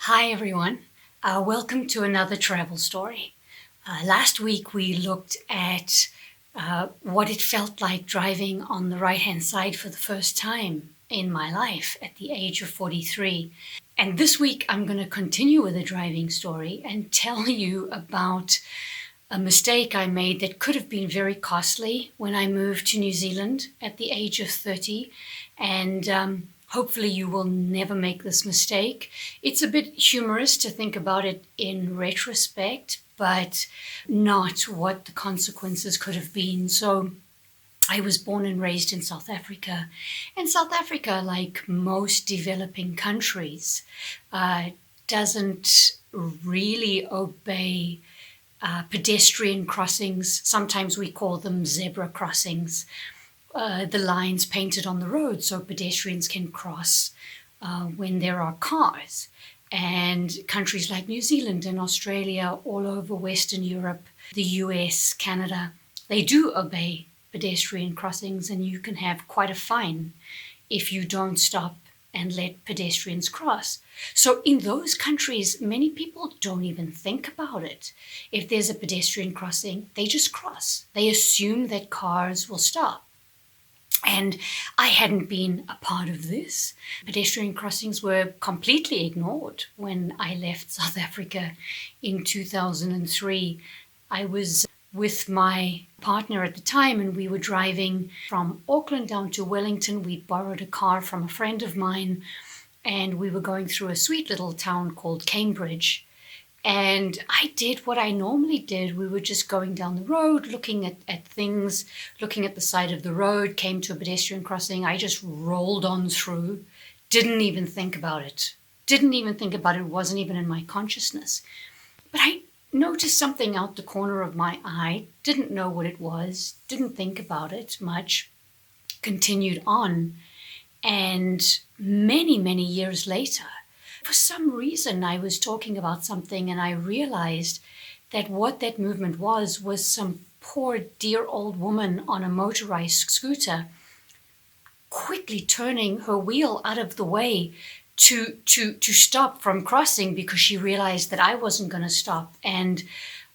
Hi everyone, welcome to another travel story. Last week we looked at what it felt like driving on the right-hand side for the first time in my life at the age of 43. And this week I'm going to continue with a driving story and tell you about a mistake I made that could have been very costly when I moved to New Zealand at the age of 30. And hopefully you will never make this mistake. It's a bit humorous to think about it in retrospect, but not what the consequences could have been. So I was born and raised in South Africa. And South Africa, like most developing countries, doesn't really obey pedestrian crossings. Sometimes we call them zebra crossings. The lines painted on the road so pedestrians can cross when there are cars. And countries like New Zealand and Australia, all over Western Europe, the US, Canada, they do obey pedestrian crossings, and you can have quite a fine if you don't stop and let pedestrians cross. So in those countries, many people don't even think about it. If there's a pedestrian crossing, they just cross. They assume that cars will stop. And I hadn't been a part of this. Pedestrian crossings were completely ignored when I left South Africa in 2003. I was with my partner at the time, and we were driving from Auckland down to Wellington. We'd borrowed a car from a friend of mine, and we were going through a sweet little town called Cambridge. And I did what I normally did. We were just going down the road, looking at things, looking at the side of the road, came to a pedestrian crossing. I just rolled on through, didn't even think about it. It wasn't even in my consciousness. But I noticed something out the corner of my eye, didn't know what it was, didn't think about it much, continued on. And many, many years later, for some reason, I was talking about something and I realized that what that movement was some poor, dear old woman on a motorized scooter quickly turning her wheel out of the way to stop from crossing because she realized that I wasn't going to stop. And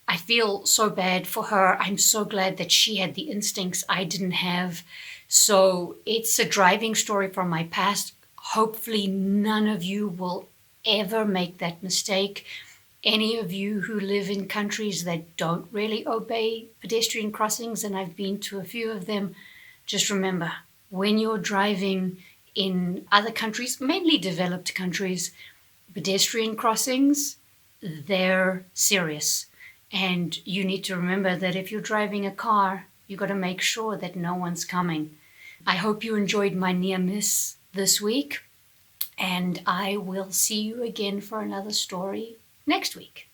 I feel so bad for her. I'm so glad that she had the instincts I didn't have. So it's a driving story from my past. Hopefully none of you will ever make that mistake. Any of you who live in countries that don't really obey pedestrian crossings, and I've been to a few of them, just remember, when you're driving in other countries, mainly developed countries, pedestrian crossings, they're serious. And you need to remember that if you're driving a car, you've got to make sure that no one's coming. I hope you enjoyed my near miss this week. And I will see you again for another story next week.